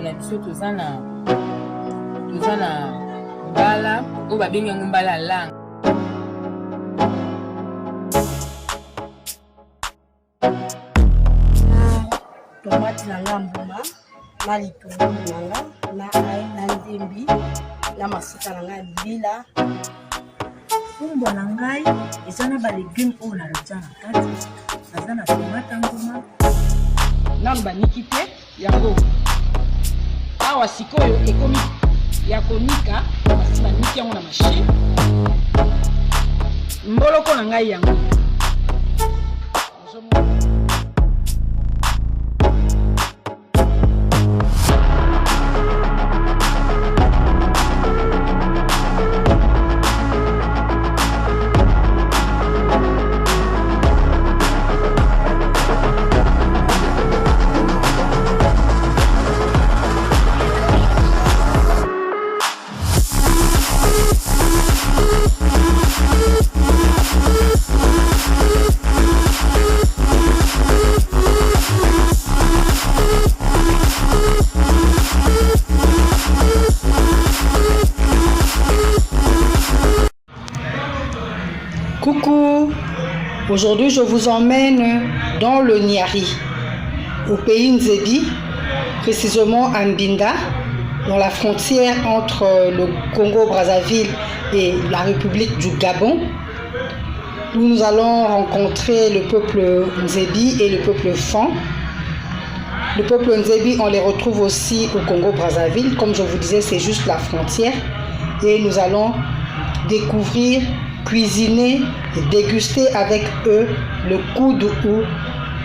na biso tozana mbala oyo babengi yango mbala lang. Tomate na ngambuma na litungulu nanga na ai na ndembi na masika na ngai bila. Fumbwa na ngai eza na ba légumes oyo na rotia na kati. Naza na tomate nguma Namba niki te yango. Awa sikoyo ekomi ya konika basi baniki yango na machine. Mboloko na ngai yango. Coucou, aujourd'hui je vous emmène dans le Niari, au pays Nzebi, précisément à Mbinda, dans la frontière entre le Congo-Brazzaville et la République du Gabon, où nous allons rencontrer le peuple Nzebi et le peuple Fan. Le peuple Nzebi, on les retrouve aussi au Congo-Brazzaville, comme je vous disais, c'est juste la frontière, et nous allons découvrir, cuisiner et déguster avec eux le koudou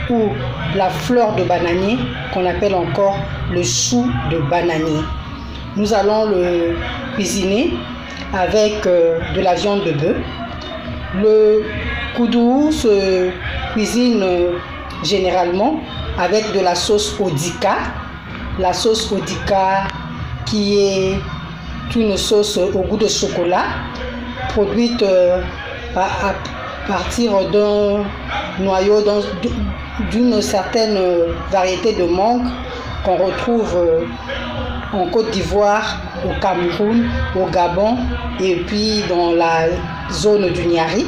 ou la fleur de bananier qu'on appelle encore le chou de bananier. Nous allons le cuisiner avec de la viande de bœuf. Le koudou se cuisine généralement avec de la sauce odika. La sauce odika qui est une sauce au goût de chocolat, produite à partir d'un noyau d'une certaine variété de mangue qu'on retrouve en Côte d'Ivoire, au Cameroun, au Gabon et puis dans la zone du Niari.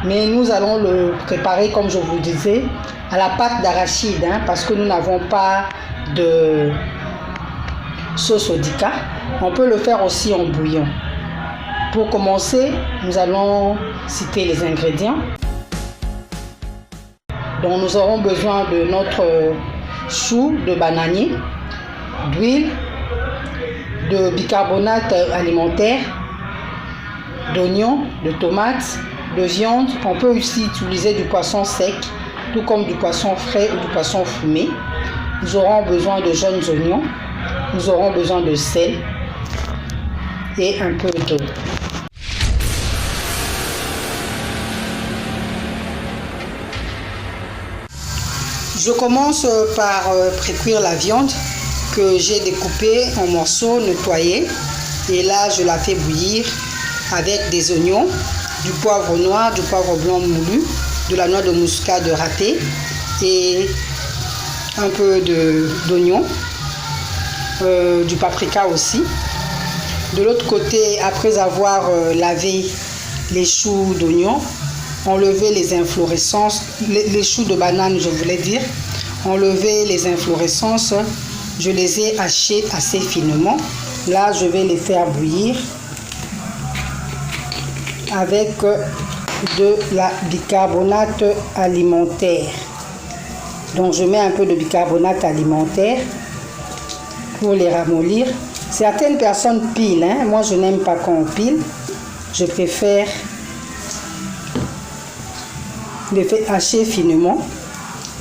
Mais nous allons le préparer, comme je vous disais, à la pâte d'arachide, parce que nous n'avons pas de sauce odika. On peut le faire aussi en bouillon. Pour commencer, nous allons citer les ingrédients. Donc nous aurons besoin de notre chou de bananier, d'huile, de bicarbonate alimentaire, d'oignons, de tomates, de viande. On peut aussi utiliser du poisson sec, tout comme du poisson frais ou du poisson fumé. Nous aurons besoin de jeunes oignons. Nous aurons besoin de sel et un peu d'eau. Je commence par précuire la viande que j'ai découpée en morceaux, nettoyée. Et là, je la fais bouillir avec des oignons, du poivre noir, du poivre blanc moulu, de la noix de muscade râpée et un peu d'oignon, du paprika aussi. De l'autre côté, après avoir lavé les choux d'oignon, enlever les inflorescences, les choux de banane, je voulais dire, enlever les inflorescences, je les ai hachées assez finement. Là, je vais les faire bouillir avec de la bicarbonate alimentaire. Donc, je mets un peu de bicarbonate alimentaire pour les ramollir. Certaines personnes pilent, moi je n'aime pas quand on pile. Je préfère les faire hacher finement.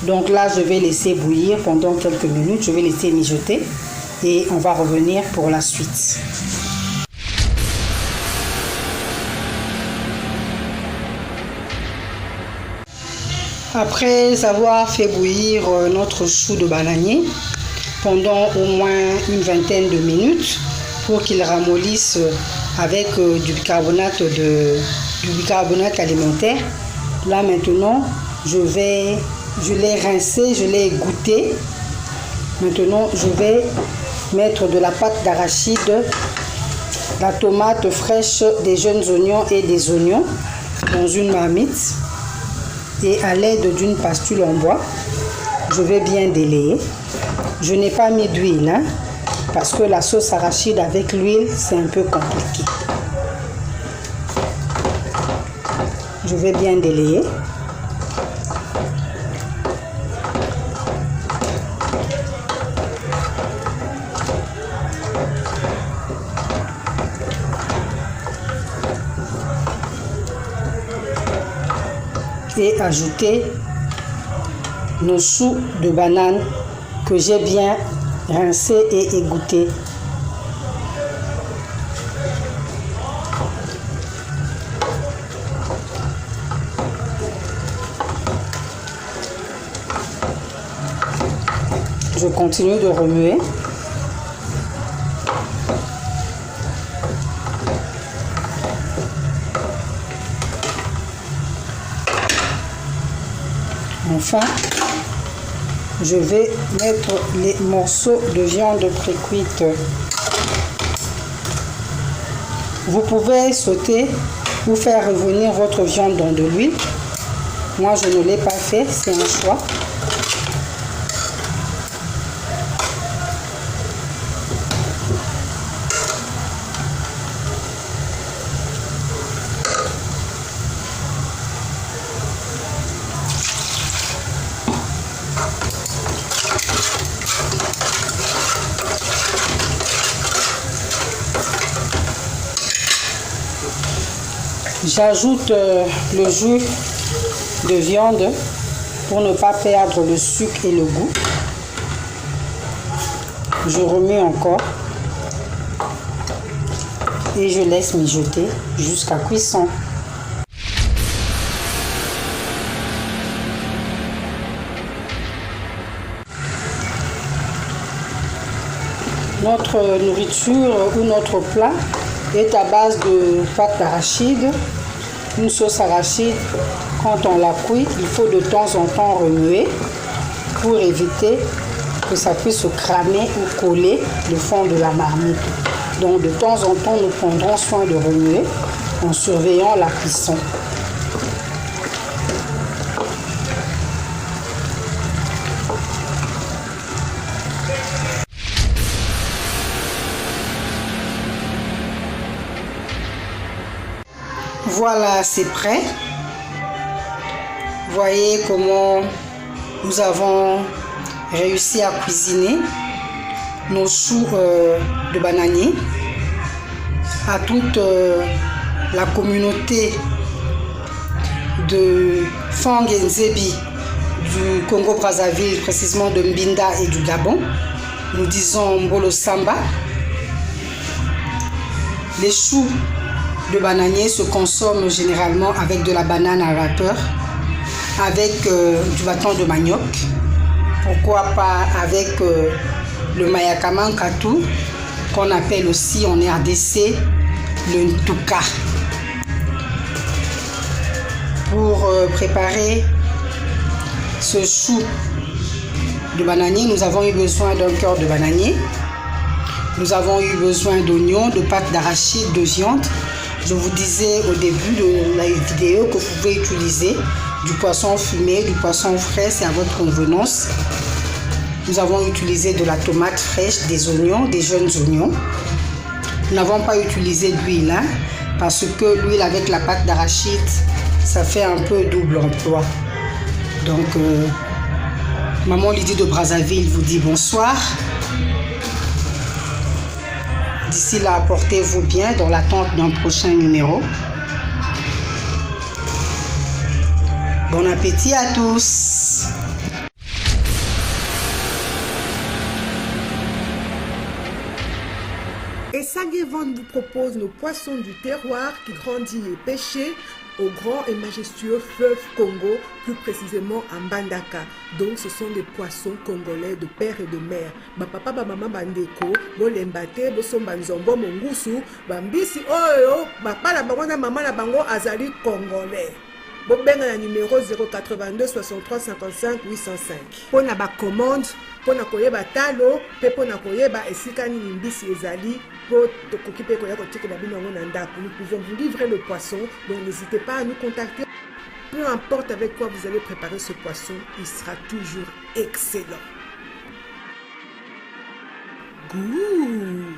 Donc là, je vais laisser bouillir pendant quelques minutes. Je vais laisser mijoter et on va revenir pour la suite. Après avoir fait bouillir notre chou de bananier pendant au moins une vingtaine de minutes pour qu'il ramollisse avec du bicarbonate alimentaire, là maintenant je l'ai rincé, je l'ai égoutter Maintenant, je vais mettre de la pâte d'arachide, la tomate fraîche, des jeunes oignons et des oignons dans une marmite. Et à l'aide d'une pastule en bois, je vais bien délayer. Je n'ai pas mis d'huile, hein, parce que la sauce arachide avec l'huile, c'est un peu compliqué. Je vais bien délayer. Et ajouter nos choux de banane que j'ai bien rincés et égouttés. Je continue de remuer. Enfin, je vais mettre les morceaux de viande pré-cuite. Vous pouvez sauter ou faire revenir votre viande dans de l'huile. Moi, je ne l'ai pas fait, c'est un choix. J'ajoute le jus de viande pour ne pas perdre le sucre et le goût. Je remets encore et je laisse mijoter jusqu'à cuisson. Notre nourriture ou notre plat est à base de pâte d'arachide. Une sauce arachide, quand on la cuit, il faut de temps en temps remuer pour éviter que ça puisse se cramer ou coller le fond de la marmite. Donc de temps en temps, nous prendrons soin de remuer en surveillant la cuisson. Voilà, c'est prêt. Voyez comment nous avons réussi à cuisiner nos choux de bananier. À toute la communauté de Fang et Nzebi du Congo-Brazzaville, précisément de Mbinda et du Gabon, nous disons Mbolo Samba. Les choux de bananier se consomment généralement avec de la banane à vapeur, avec du bâton de manioc, pourquoi pas avec le mayakamankatu, qu'on appelle aussi en RDC le ntouka. Pour préparer ce chou de bananier, nous avons eu besoin d'un cœur de bananier, nous avons eu besoin d'oignons, de pâte d'arachide, de viande. Je vous disais au début de la vidéo que vous pouvez utiliser du poisson fumé, du poisson frais, c'est à votre convenance. Nous avons utilisé de la tomate fraîche, des oignons, des jeunes oignons. Nous n'avons pas utilisé d'huile, hein, parce que l'huile avec la pâte d'arachide, ça fait un peu double emploi. Donc, Maman Lydie de Brazzaville vous dit bonsoir. D'ici là, portez-vous bien dans l'attente d'un prochain numéro. Bon appétit à tous. Et Sanguevent vous propose nos poissons du terroir qui grandit et pêchés au grand et majestueux fleuve Congo, plus précisément à Mbandaka. Donc ce sont des poissons congolais de père et de mère. Ba papa ba maman bandeko, bo lembate, bo somba nzombo mongusu, bambisi oyo, ba pala bango na maman na bango azali congolais. Bo benga na numéro 082 63 55 805. Pour na ba commande mpona koyeba talo mpe mpona koyeba esika nini mbisi ezali po tokoki mpe koya kotikela bino yango na ndako. Nous pouvons vous livrer le poisson, donc n'hésitez pas à nous contacter. Peu importe avec quoi vous allez préparer ce poisson, il sera toujours excellent. Goût.